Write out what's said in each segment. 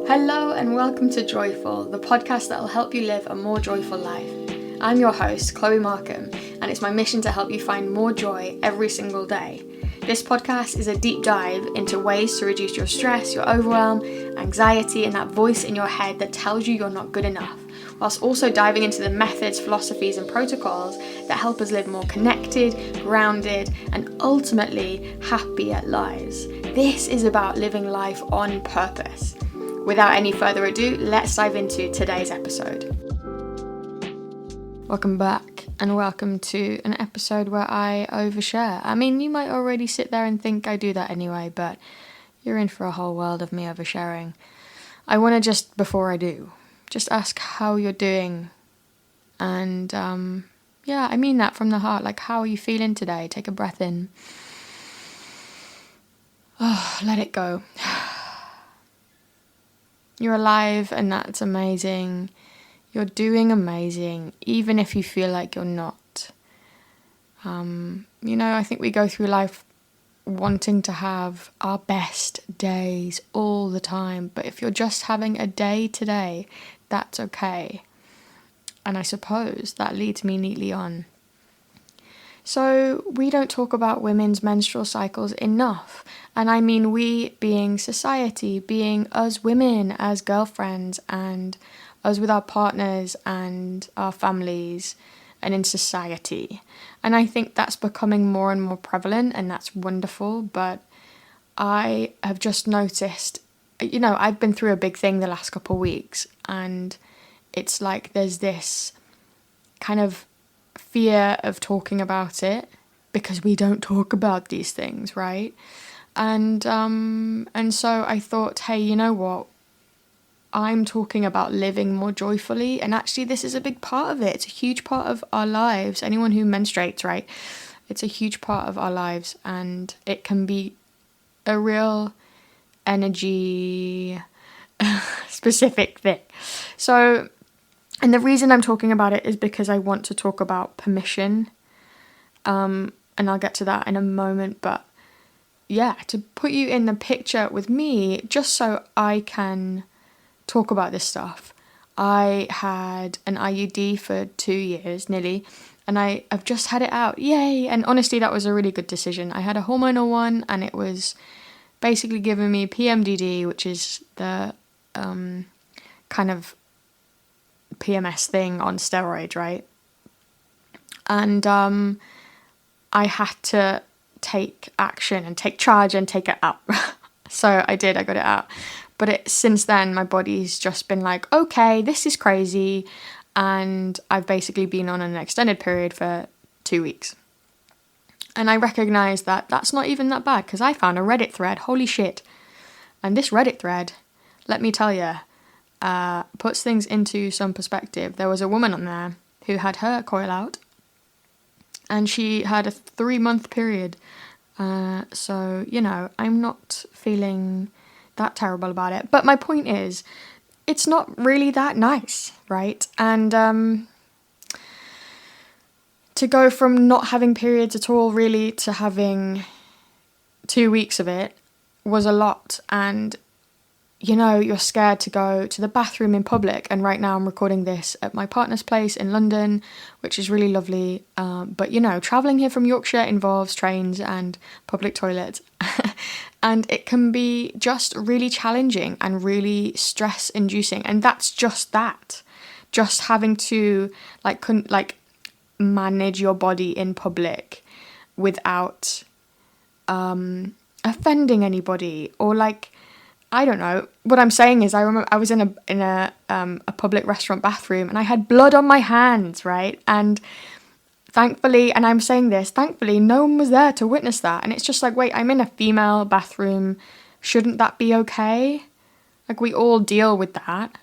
Hello and welcome to Joyful, the podcast that will help you live a more joyful life. I'm your host, Chloe Markham, and it's my mission to help you find more joy every single day. This podcast is a deep dive into ways to reduce your stress, your overwhelm, anxiety, and that voice in your head that tells you you're not good enough, whilst also diving into the methods, philosophies, and protocols that help us live more connected, grounded, and ultimately happier lives. This is about living life on purpose. Without any further ado, let's dive into today's episode. Welcome back and welcome to an episode where I overshare. I mean, you might already sit there and think I do that anyway, but you're in for a whole world of me oversharing. I want to just, before I do, just ask how you're doing. And I mean that from the heart. Like, how are you feeling today? Take a breath in. Oh, let it go. You're alive and that's amazing. You're doing amazing, even if you feel like you're not. I think we go through life wanting to have our best days all the time. But if you're just having a day today, that's okay. And I suppose that leads me neatly on. So we don't talk about women's menstrual cycles enough. And I mean we being society, being us women as girlfriends and us with our partners and our families and in society. And I think that's becoming more and more prevalent and that's wonderful. But I have just noticed, I've been through a big thing the last couple of weeks and it's like there's this kind of fear of talking about it because we don't talk about these things, right? And so I thought, hey, you know what? I'm talking about living more joyfully, and actually this is a big part of it. It's a huge part of our lives. Anyone who menstruates, right? It's a huge part of our lives, and it can be a real energy specific thing. So, and the reason I'm talking about it is because I want to talk about permission. And I'll get to that in a moment. But yeah, to put you in the picture with me, just so I can talk about this stuff. I had an IUD for 2 years, nearly. And I have just had it out. Yay! And honestly, that was a really good decision. I had a hormonal one and it was basically giving me PMDD, which is the kind of PMS thing on steroids, right? And I had to take action and take charge and take it out. So I did, I got it out. But since then, my body's just been like, okay, this is crazy. And I've basically been on an extended period for 2 weeks. And I recognize that that's not even that bad because I found a Reddit thread, holy shit. And this Reddit thread, let me tell you, puts things into some perspective. There was a woman on there who had her coil out and she had a 3-month period. So, I'm not feeling that terrible about it. But my point is, it's not really that nice, right? And to go from not having periods at all really to having 2 weeks of it was a lot. And you're scared to go to the bathroom in public. And right now I'm recording this at my partner's place in London, which is really lovely. But travelling here from Yorkshire involves trains and public toilets. And it can be just really challenging and really stress inducing. And that's just that. Just having to manage your body in public without offending anybody or I don't know. What I'm saying is I remember I was in a public restaurant bathroom and I had blood on my hands, right? And thankfully, and I'm saying this, thankfully no one was there to witness that. And it's just like, wait, I'm in a female bathroom. Shouldn't that be okay? Like, we all deal with that.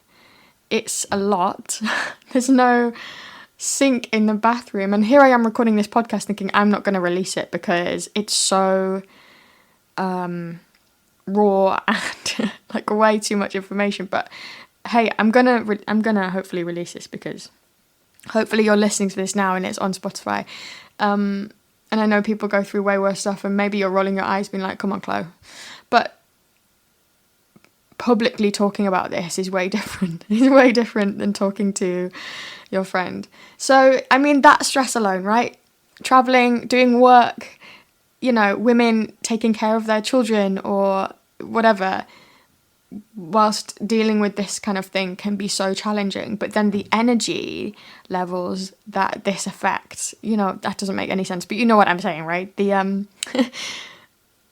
It's a lot. There's no sink in the bathroom. And here I am recording this podcast thinking I'm not going to release it because it's so raw and way too much information. But hey, I'm gonna hopefully release this because hopefully you're listening to this now and it's on Spotify. And I know people go through way worse stuff and maybe you're rolling your eyes being like, come on, Chloe. But publicly talking about this is way different. It's way different than talking to your friend. So, I mean, that stress alone, right? Traveling, doing work, women taking care of their children or whatever, whilst dealing with this kind of thing can be so challenging. But then the energy levels that this affects, that doesn't make any sense, but you know what I'm saying, right? The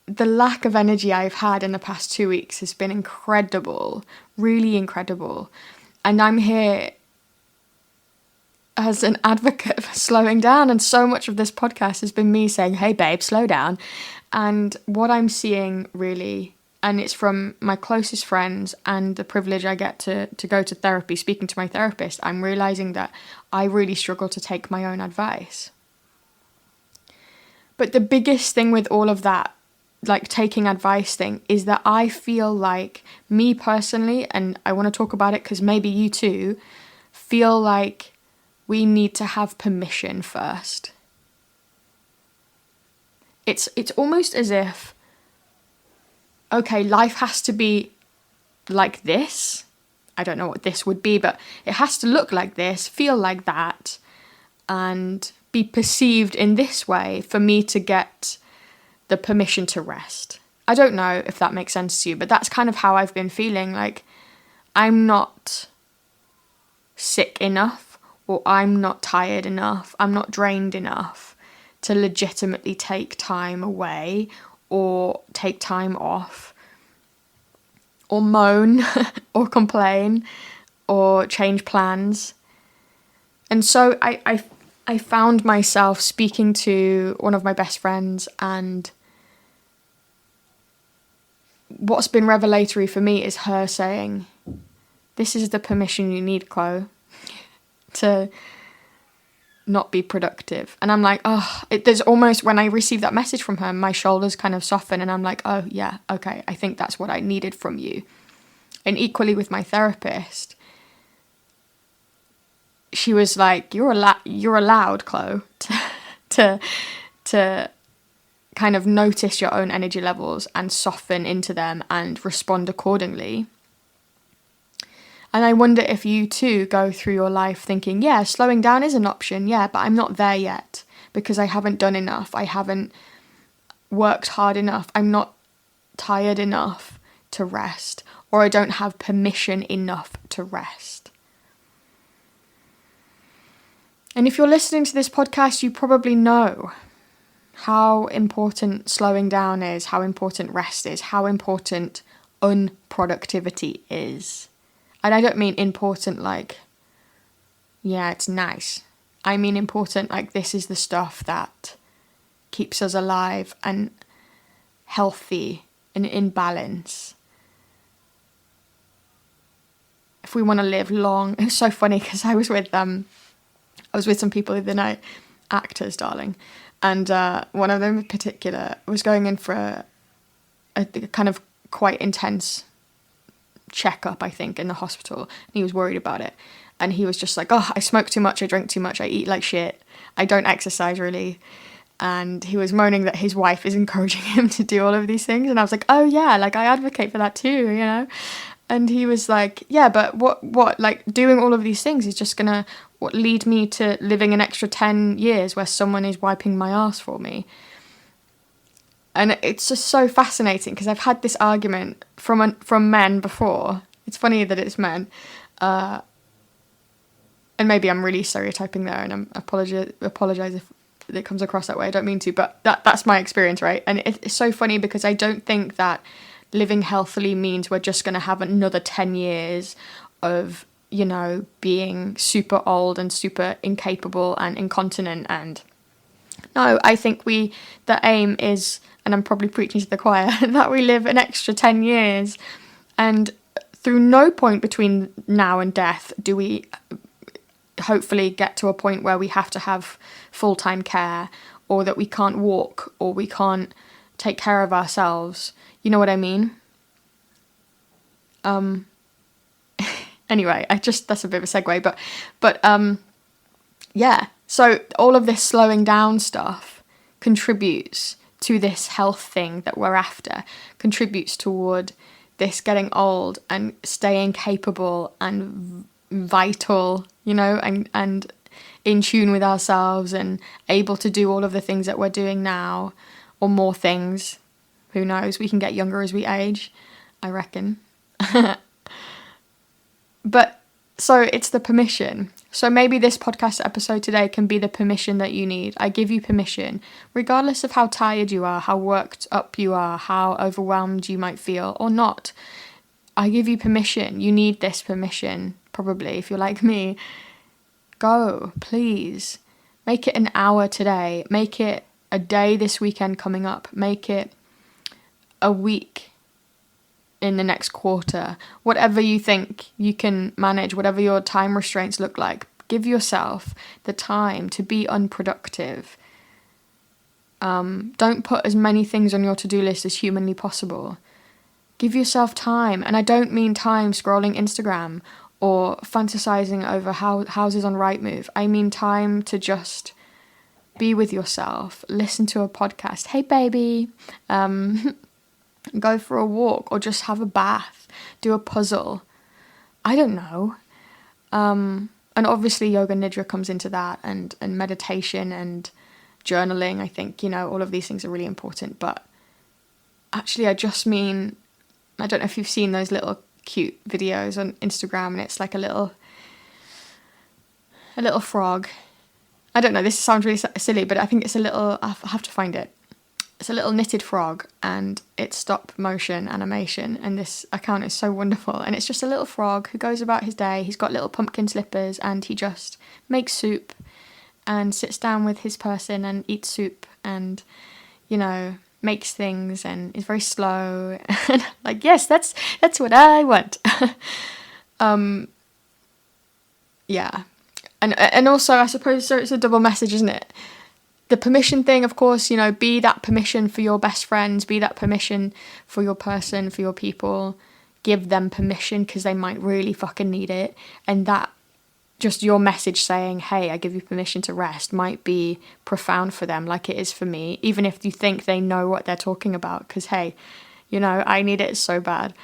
the lack of energy I've had in the past 2 weeks has been incredible, really incredible. And I'm here as an advocate for slowing down. And so much of this podcast has been me saying, hey, babe, slow down. And what I'm seeing really, and it's from my closest friends and the privilege I get to go to therapy, speaking to my therapist, I'm realizing that I really struggle to take my own advice. But the biggest thing with all of that, like taking advice thing, is that I feel like, me personally, and I want to talk about it because maybe you too, feel like we need to have permission first. It's almost as if, okay, life has to be like this. I don't know what this would be, but it has to look like this, feel like that, and be perceived in this way for me to get the permission to rest. I don't know if that makes sense to you, but that's kind of how I've been feeling. Like, I'm not sick enough, or I'm not tired enough, I'm not drained enough to legitimately take time away or take time off or moan or complain or change plans. And so I found myself speaking to one of my best friends, and what's been revelatory for me is her saying, this is the permission you need, Chloe, to not be productive. And I'm like, there's almost, when I received that message from her, my shoulders kind of soften, and I'm like, oh yeah, okay, I think that's what I needed from you. And equally with my therapist, she was like, you're allowed, Chloe, to kind of notice your own energy levels and soften into them and respond accordingly. And I wonder if you too go through your life thinking, yeah, slowing down is an option, yeah, but I'm not there yet because I haven't done enough. I haven't worked hard enough. I'm not tired enough to rest, or I don't have permission enough to rest. And if you're listening to this podcast, you probably know how important slowing down is, how important rest is, how important unproductivity is. And I don't mean important like, yeah, it's nice. I mean important like this is the stuff that keeps us alive and healthy and in balance. If we want to live long. It's so funny because I was with some people the other night, actors, darling, and one of them in particular was going in for a kind of quite intense checkup, I think, in the hospital, and he was worried about it. And he was just like, oh, I smoke too much, I drink too much, I eat like shit, I don't exercise really. And he was moaning that his wife is encouraging him to do all of these things. And I was like, oh yeah, like I advocate for that too, And he was like, yeah, but what like doing all of these things is just gonna lead me to living an extra 10 years where someone is wiping my ass for me. And it's just so fascinating because I've had this argument from men before. It's funny that it's men. And maybe I'm really stereotyping there, and I apologize if it comes across that way. I don't mean to, but that's my experience, right? And it's so funny because I don't think that living healthily means we're just going to have another 10 years of, being super old and super incapable and incontinent. And no, I think the aim is, and I'm probably preaching to the choir, that we live an extra 10 years. And through no point between now and death do we hopefully get to a point where we have to have full-time care, or that we can't walk, or we can't take care of ourselves. You know what I mean? Anyway, that's a bit of a segue, but yeah. So all of this slowing down stuff contributes to this health thing that we're after, contributes toward this getting old and staying capable and vital, you know, and in tune with ourselves and able to do all of the things that we're doing now, or more things. Who knows? We can get younger as we age, I reckon. But so it's the permission. So maybe this podcast episode today can be the permission that you need. I give you permission, regardless of how tired you are, how worked up you are, how overwhelmed you might feel or not. I give you permission. You need this permission, probably, if you're like me. Go, please. Make it an hour today. Make it a day this weekend coming up. Make it a week in the next quarter. Whatever you think you can manage, whatever your time restraints look like, give yourself the time to be unproductive. Don't put as many things on your to-do list as humanly possible. Give yourself time. And I don't mean time scrolling Instagram or fantasizing over houses on Rightmove. I mean time to just be with yourself. Listen to a podcast. Hey, baby. Go for a walk or just have a bath. Do a puzzle. I don't know. And obviously yoga nidra comes into that, and meditation and journaling. I think, you know, all of these things are really important. But actually I just mean, I don't know if you've seen those little cute videos on Instagram, and it's like a little frog. I don't know, this sounds really silly, but I think it's a little, I have to find it. It's a little knitted frog, and it's stop motion animation, and this account is so wonderful. And it's just a little frog who goes about his day. He's got little pumpkin slippers, and he just makes soup and sits down with his person and eats soup and, you know, makes things, and is very slow. And like, yes, that's what I want. Yeah. And also, I suppose, so it's a double message, isn't it? The permission thing, of course, you know, be that permission for your best friends, be that permission for your person, for your people. Give them permission, because they might really fucking need it. And that, just your message saying, hey, I give you permission to rest, might be profound for them, like it is for me, even if you think they know what they're talking about, because, hey, you know, I need it so bad.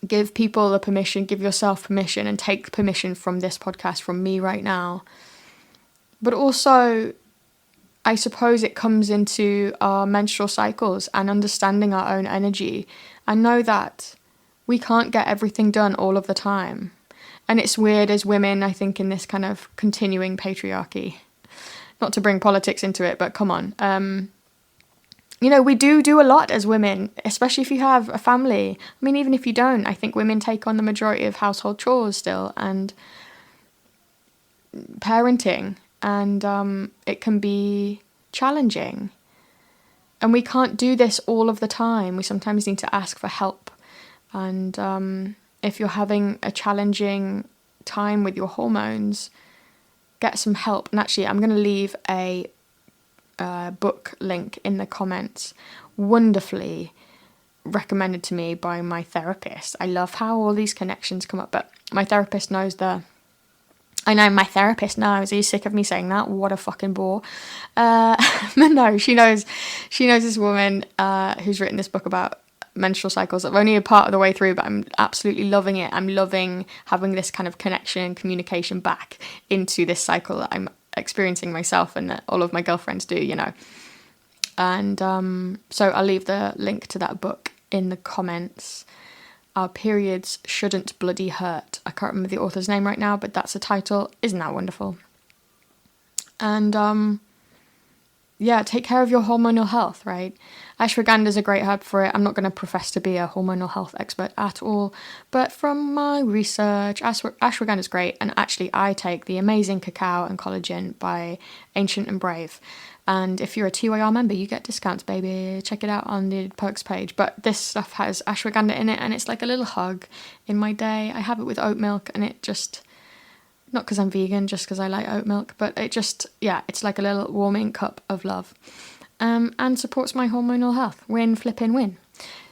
Give people the permission, give yourself permission, and take permission from this podcast, from me right now. But also, I suppose it comes into our menstrual cycles and understanding our own energy. I know that we can't get everything done all of the time. And it's weird as women, I think, in this kind of continuing patriarchy. Not to bring politics into it, but come on. You know, we do a lot as women, especially if you have a family. I mean, even if you don't, I think women take on the majority of household chores still, and parenting. And it can be challenging. And we can't do this all of the time. We sometimes need to ask for help. And if you're having a challenging time with your hormones, get some help. And actually, I'm going to leave a book link in the comments, wonderfully recommended to me by my therapist. I love how all these connections come up, but my therapist knows I know my therapist knows. Are you sick of me saying that? What a fucking bore. No, she knows this woman who's written this book about menstrual cycles. I'm only a part of the way through, but I'm absolutely loving it. I'm loving having this kind of connection and communication back into this cycle that I'm experiencing myself, and that all of my girlfriends do, you know. And so I'll leave the link to that book in the comments. Our Periods Shouldn't Bloody Hurt. I can't remember the author's name right now, but that's the title. Isn't that wonderful? And yeah, take care of your hormonal health, right? Ashwagandha is a great herb for it. I'm not going to profess to be a hormonal health expert at all, but from my research, ashwagandha is great. And actually, I take the amazing cacao and collagen by Ancient and Brave. And if you're a TYR member, you get discounts, baby. Check it out on the perks page. But this stuff has ashwagandha in it, and it's like a little hug in my day. I have it with oat milk, and it just, not because I'm vegan, just because I like oat milk, but it just, yeah, it's like a little warming cup of love. And supports my hormonal health. Win, flippin' win.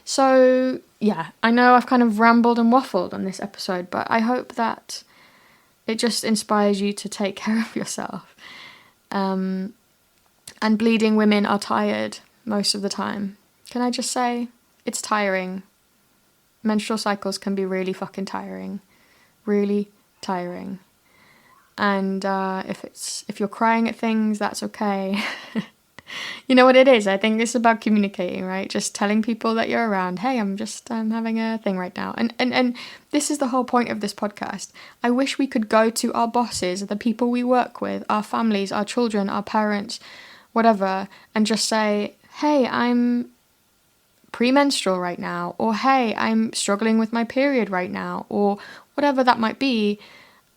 So, yeah, I know I've kind of rambled and waffled on this episode, but I hope that it just inspires you to take care of yourself. And bleeding women are tired most of the time. Can I just say, it's tiring. menstrual cycles can be really fucking tiring. Really tiring. And if you're crying at things, that's okay. You know what it is? I think it's about communicating, right? Just telling people that you're around. Hey, I'm having a thing right now. And this is the whole point of this podcast. I wish we could go to our bosses, the people we work with, our families, our children, our parents, whatever, and just say, hey, I'm premenstrual right now, or hey, I'm struggling with my period right now, or whatever that might be,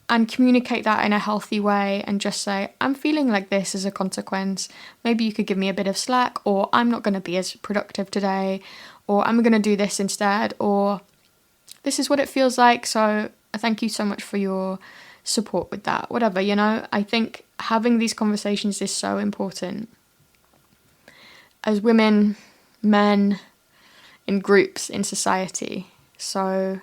and communicate that in a healthy way and just say, I'm feeling like this as a consequence. Maybe you could give me a bit of slack, or I'm not going to be as productive today, or I'm going to do this instead, or this is what it feels like. So thank you so much for your support with that. Whatever, I think having these conversations is so important. As women, men, in groups, in society. So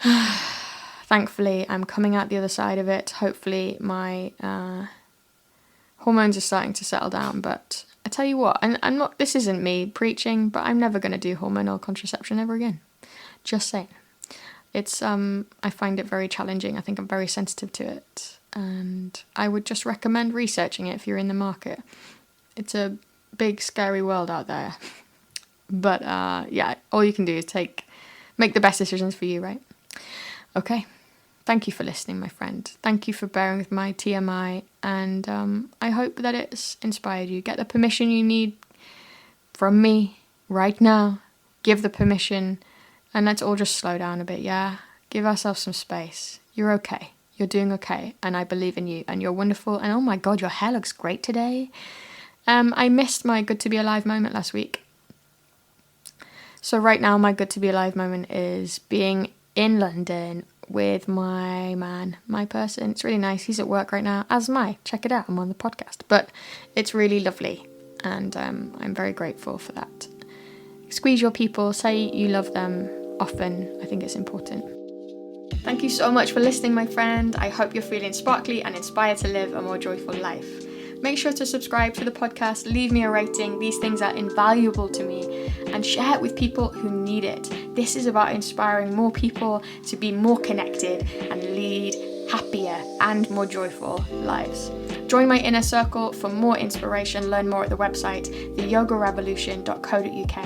thankfully, I'm coming out the other side of it. Hopefully, my hormones are starting to settle down. But I tell you what, and I'm not. This isn't me preaching, but I'm never going to do hormonal contraception ever again. Just saying. It's I find it very challenging. I think I'm very sensitive to it, and I would just recommend researching it if you're in the market. It's a big, scary world out there. But yeah, all you can do is make the best decisions for you, right? Okay. Thank you for listening, my friend. Thank you for bearing with my TMI, and I hope that it's inspired you. Get the permission you need from me right now. Give the permission, and let's all just slow down a bit, yeah? Give ourselves some space. You're okay. You're doing okay, and I believe in you, and you're wonderful, and oh my God, your hair looks great today. I missed my good to be alive moment last week. So right now, my good to be alive moment is being in London with my man, my person. It's really nice. He's at work right now, as am I. Check it out. I'm on the podcast. But it's really lovely, and I'm very grateful for that. Squeeze your people. Say you love them often. I think it's important. Thank you so much for listening, my friend. I hope you're feeling sparkly and inspired to live a more joyful life. Make sure to subscribe to the podcast, leave me a rating. These things are invaluable to me, and share it with people who need it. This is about inspiring more people to be more connected and lead happier and more joyful lives. Join my inner circle for more inspiration. Learn more at the website theyogarevolution.co.uk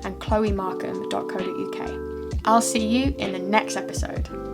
and chloemarkham.co.uk. I'll see you in the next episode.